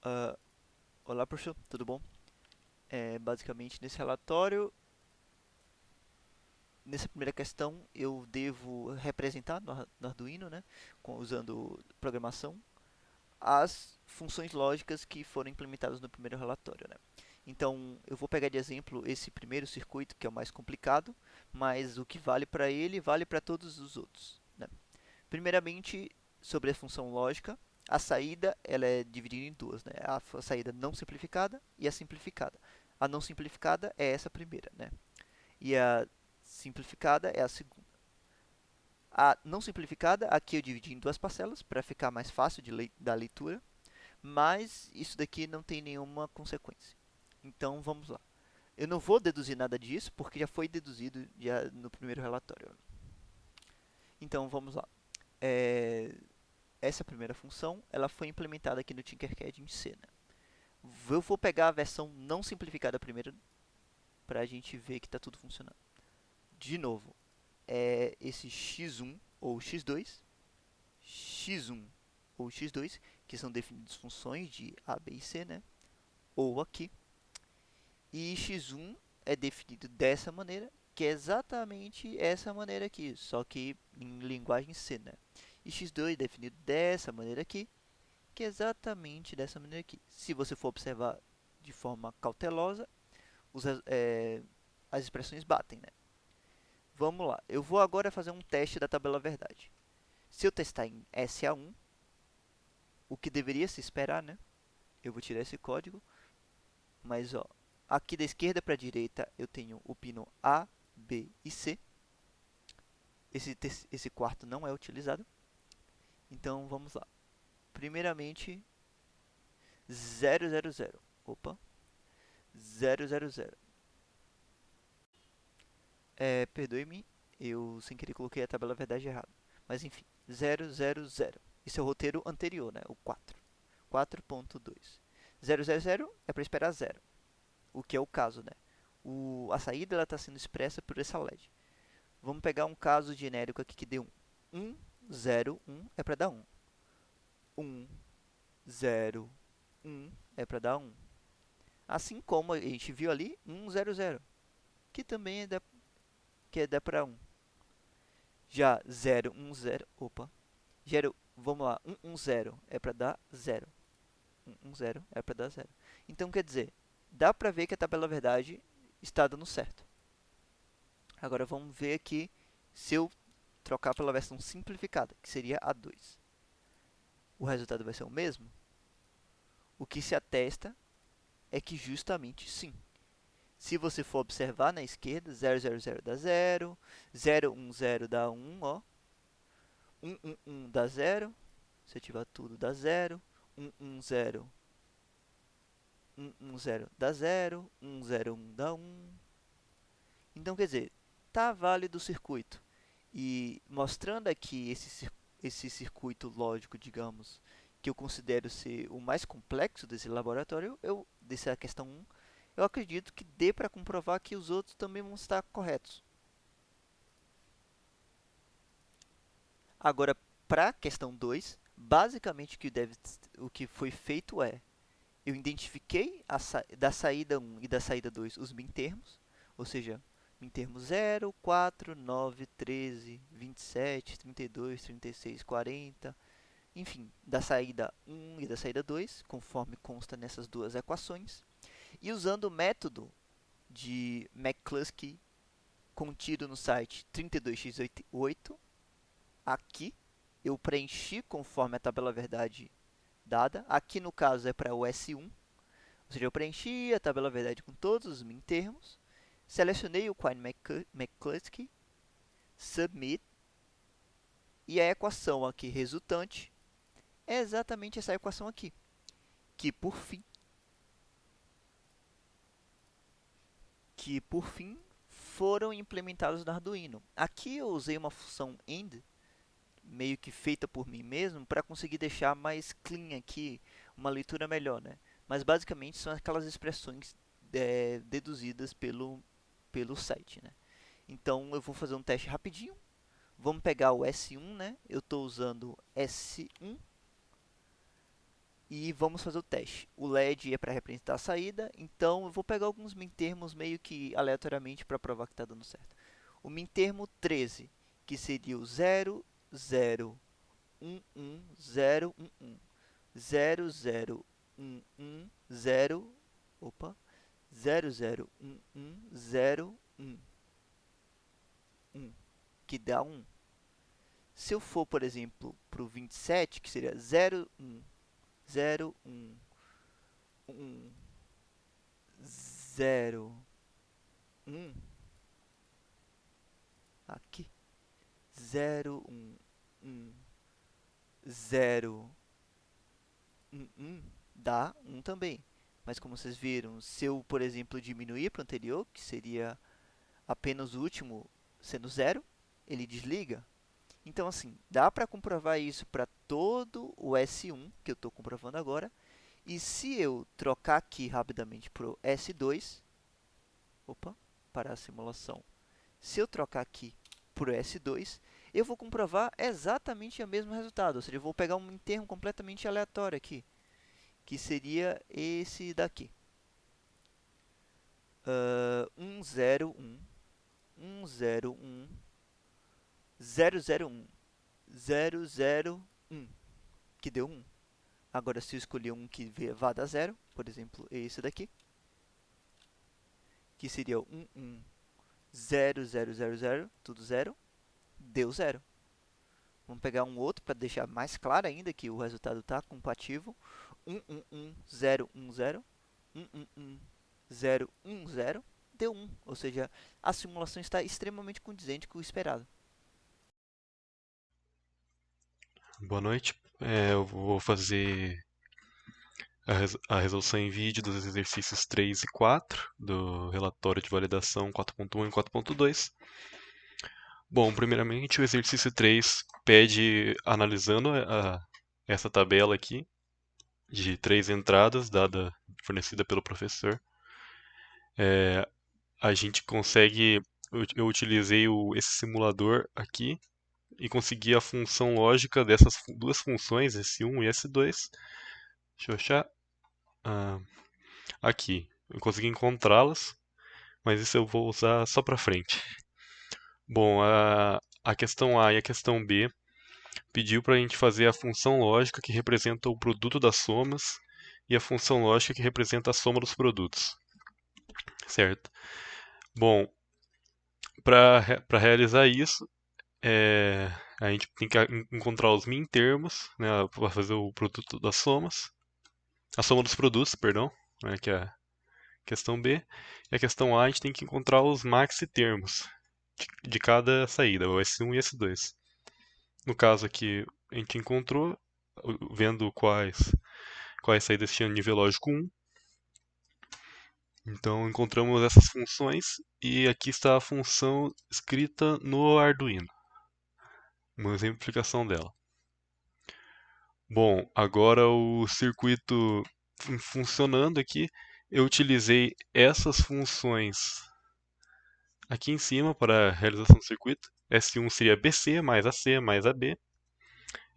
Ah, olá, professor, tudo bom? Basicamente, nesse relatório, nessa primeira questão, eu devo representar no Arduino, né, usando programação, as funções lógicas que foram implementadas no primeiro relatório, né? Então, eu vou pegar de exemplo esse primeiro circuito, que é o mais complicado, mas o que vale para ele vale para todos os outros, né? Primeiramente, sobre a função lógica, a saída ela é dividida em duas, né? A saída não simplificada e a simplificada. A não simplificada é essa primeira, né? E a simplificada é a segunda. A não simplificada, aqui eu dividi em duas parcelas para ficar mais fácil da leitura, mas isso daqui não tem nenhuma consequência. Então vamos lá. Eu não vou deduzir nada disso porque já foi deduzido já no primeiro relatório. Então vamos lá. É, essa primeira função ela foi implementada aqui no Tinkercad em C, né? Eu vou pegar a versão não simplificada primeiro para a gente ver que está tudo funcionando. De novo, é esse x1 ou x2, x1 ou x2, que são definidas funções de a, b e c, né? Ou aqui. E x1 é definido dessa maneira, que é exatamente essa maneira aqui, só que em linguagem C, né? E x2 é definido dessa maneira aqui, que é exatamente dessa maneira aqui. Se você for observar de forma cautelosa, os, é, as expressões batem, né? Vamos lá, eu vou agora fazer um teste da tabela verdade. Se eu testar em SA1, o que deveria se esperar, né? Eu vou tirar esse código, mas ó, aqui da esquerda para a direita eu tenho o pino A, B e C. Esse quarto não é utilizado. Então vamos lá. Primeiramente, 000. Opa, 000. Perdoe-me, eu sem querer coloquei a tabela verdade errada. Mas enfim, 000. Esse é o roteiro anterior, né? O 4. 4.2. 000 é para esperar zero, o que é o caso, né? A saída está sendo expressa por essa LED. Vamos pegar um caso genérico aqui que dê 1. 1, 0, 1 é para dar 1. 1, 0, 1 é para dar 1. Assim como a gente viu ali, 1, 0, 0, que também é dá para 1. Já 0, 1, 0, opa, vamos lá, 1, 1, 0 é para dar 0. 1, 1, 0 é para dar 0. Então, quer dizer, dá para ver que a tabela verdade está dando certo. Agora vamos ver aqui se eu trocar pela versão simplificada, que seria a 2. O resultado vai ser o mesmo? O que se atesta é que justamente sim. Se você for observar na esquerda, 000 dá 0, 010 dá 1, ó. 111 dá 0, se eu tiver tudo dá 0, 110, 110 dá 0, 101 dá 1. Então, quer dizer, tá válido o circuito. E mostrando aqui esse circuito lógico, digamos, que eu considero ser o mais complexo desse laboratório, dessa questão 1, eu acredito que dê para comprovar que os outros também vão estar corretos. Agora, para a questão 2, basicamente o que foi feito é, eu identifiquei da saída 1 e da saída 2 os mintermos, ou seja, mintermo 0, 4, 9, 13, 27, 32, 36, 40, enfim, da saída 1 e da saída 2, conforme consta nessas duas equações, e usando o método de McCluskey contido no site 32x8, aqui eu preenchi conforme a tabela verdade dada. Aqui no caso é para o S1, ou seja, eu preenchi a tabela verdade com todos os mintermos, selecionei o Quine McCluskey, submit, e a equação aqui resultante é exatamente essa equação aqui, que por fim, foram implementados no Arduino. Aqui eu usei uma função end, meio que feita por mim mesmo, para conseguir deixar mais clean aqui, uma leitura melhor, né? Mas basicamente são aquelas expressões deduzidas pelo site, né? Então eu vou fazer um teste rapidinho. Vamos pegar o S1, né? Eu estou usando S1 e vamos fazer o teste. O LED é para representar a saída, então eu vou pegar alguns mintermos meio que aleatoriamente para provar que está dando certo. O mintermo 13, que seria o 0, 0, 1, 1, 0, 1, 1, 0, 0, 1, 1, 0, opa, 0, 0, 1, 1, 0, 1, 1, que dá 1. Se eu for, por exemplo, para o 27, que seria 0, 1, 0, 1, 1, 0, 1, aqui, 0, 1, 1, 0, 1, 1, dá 1 também. Mas como vocês viram, se eu, por exemplo, diminuir para o anterior, que seria apenas o último sendo 0, ele desliga. Então, assim, dá para comprovar isso para todo o S1, que eu estou comprovando agora. E se eu trocar aqui rapidamente para o S2, opa, para a simulação. Se eu trocar aqui por S2, eu vou comprovar exatamente o mesmo resultado. Ou seja, eu vou pegar um termo completamente aleatório aqui, que seria esse daqui. 101, 101, 001, 001, que deu 1. Agora, se eu escolher um que vá dar 0, por exemplo, esse daqui, que seria o 110000, tudo 0, deu 0. Vamos pegar um outro para deixar mais claro ainda que o resultado está compatível. 111010, 111010, deu 1. Ou seja, a simulação está extremamente condizente com o esperado. Boa noite. Eu vou fazer a resolução em vídeo dos exercícios 3 e 4 do relatório de validação 4.1 e 4.2. Bom, primeiramente o exercício 3 pede, analisando essa tabela aqui, de 3 entradas fornecida pelo professor, a gente consegue, eu utilizei esse simulador aqui e consegui a função lógica dessas duas funções, S1 e S2. Deixa eu achar. Ah, aqui. Eu consegui encontrá-las, mas isso eu vou usar só para frente. Bom, a questão A e a questão B pediu para a gente fazer a função lógica que representa o produto das somas e a função lógica que representa a soma dos produtos, certo? Bom, para realizar isso, a gente tem que encontrar os min termos, né, para fazer o produto das somas, a soma dos produtos, perdão, né, que é a questão B. E a questão A, a gente tem que encontrar os maxi termos de cada saída, o S1 e S2. No caso aqui, a gente encontrou, vendo quais saídas tinham nível lógico 1. Então, encontramos essas funções e aqui está a função escrita no Arduino, uma exemplificação dela. Bom, agora o circuito funcionando aqui, eu utilizei essas funções aqui em cima para a realização do circuito. S1 seria BC mais AC mais AB.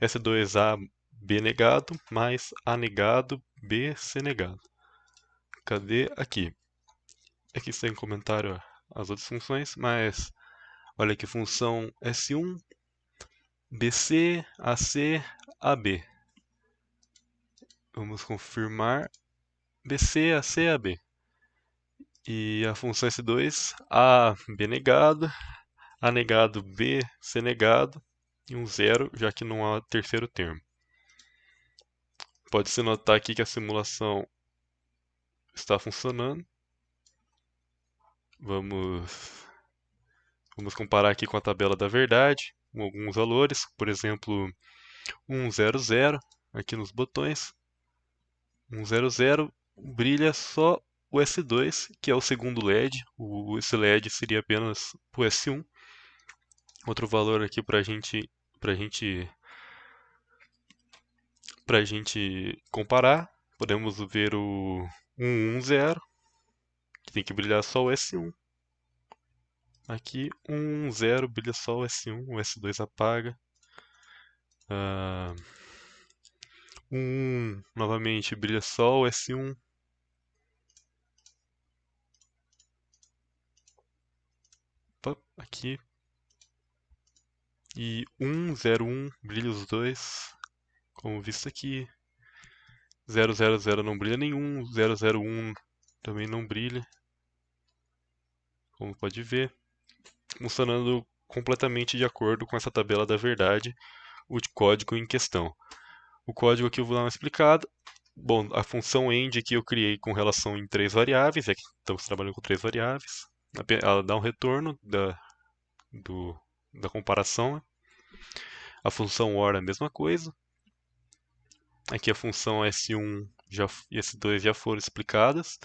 S2A B negado mais A negado B C negado. Cadê? Aqui. Aqui está em comentário as outras funções, mas olha aqui, função S1, BC, AC, AB. Vamos confirmar BC, AC, AB. E a função S2, A, B negado, A negado, B, C negado e um zero, já que não há terceiro termo. Pode-se notar aqui que a simulação está funcionando. Vamos comparar aqui com a tabela da verdade, com alguns valores, por exemplo, 100 aqui nos botões. 100 brilha só o S2, que é o segundo LED. Esse LED seria apenas o S1. Outro valor aqui para gente, gente comparar, podemos ver o 110, que tem que brilhar só o S1. Aqui, 110 brilha só o S1, o S2 apaga. novamente, brilha só o S1. Opa, aqui. E 101 brilha os dois, como visto aqui. 000 não brilha nenhum, 001 também não brilha, como pode ver, funcionando completamente de acordo com essa tabela da verdade, o código em questão. O código aqui eu vou dar uma explicada. Bom, a função end aqui eu criei com relação em três variáveis, é que estamos trabalhando com três variáveis. Ela dá um retorno do, da comparação. A função or é a mesma coisa. Aqui a função S1 e S2 já foram explicadas.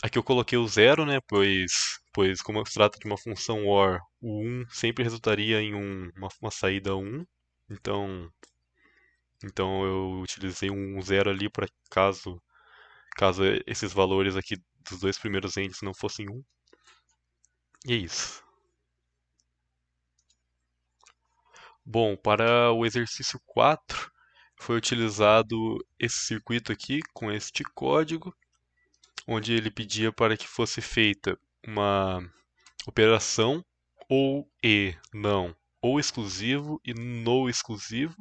Aqui eu coloquei o zero, né? Pois como se trata de uma função OR, o 1 sempre resultaria em uma saída 1. Então, então eu utilizei um zero ali para caso esses valores aqui dos dois primeiros ends não fossem 1. E é isso. Bom, para o exercício 4, foi utilizado esse circuito aqui com este código, onde ele pedia para que fosse feita uma operação ou e não, ou exclusivo e no exclusivo,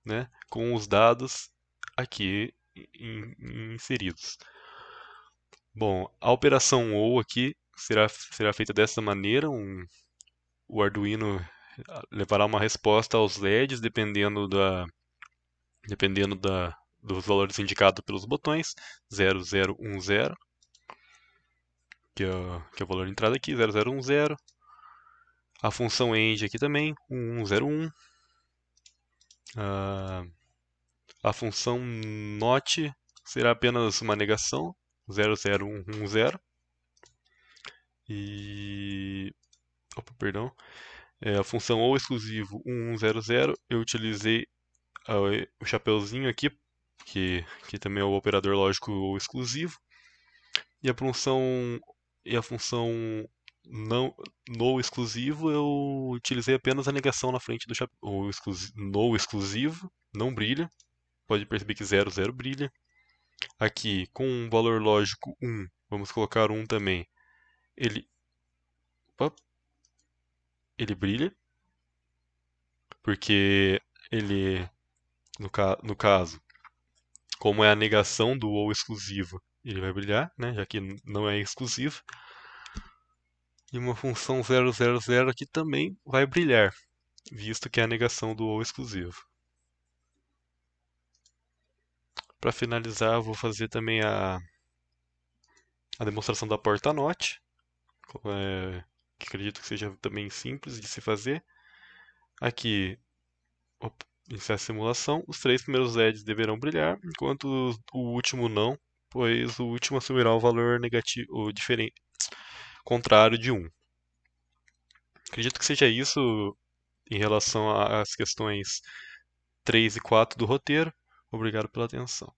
né, com os dados aqui inseridos. Bom, a operação ou aqui será feita dessa maneira, o Arduino levará uma resposta aos LEDs dependendo dos valores indicados pelos botões, 0010, que é o valor de entrada aqui, 0010. A função end aqui também, 1101. A função not será apenas uma negação, 00110. E. Opa, perdão. A função ou exclusivo 1100, eu utilizei o chapeuzinho aqui, que também é o operador lógico ou exclusivo. E a função não no exclusivo eu utilizei apenas a negação na frente do chapéu. No exclusivo não brilha. Pode perceber que 00 brilha. Aqui, com um valor lógico 1, vamos colocar 1 também. Ele, opa, ele brilha, porque ele, no caso, como é a negação do ou exclusivo, ele vai brilhar, né, já que não é exclusivo. E uma função 000 aqui também vai brilhar, visto que é a negação do ou exclusivo. Para finalizar, eu vou fazer também a demonstração da porta NOT, que acredito que seja também simples de se fazer. Aqui, iniciar a simulação, os três primeiros LEDs deverão brilhar, enquanto o último não, pois o último assumirá o valor negativo, o diferente, contrário de 1. Acredito que seja isso em relação às questões 3 e 4 do roteiro. Obrigado pela atenção.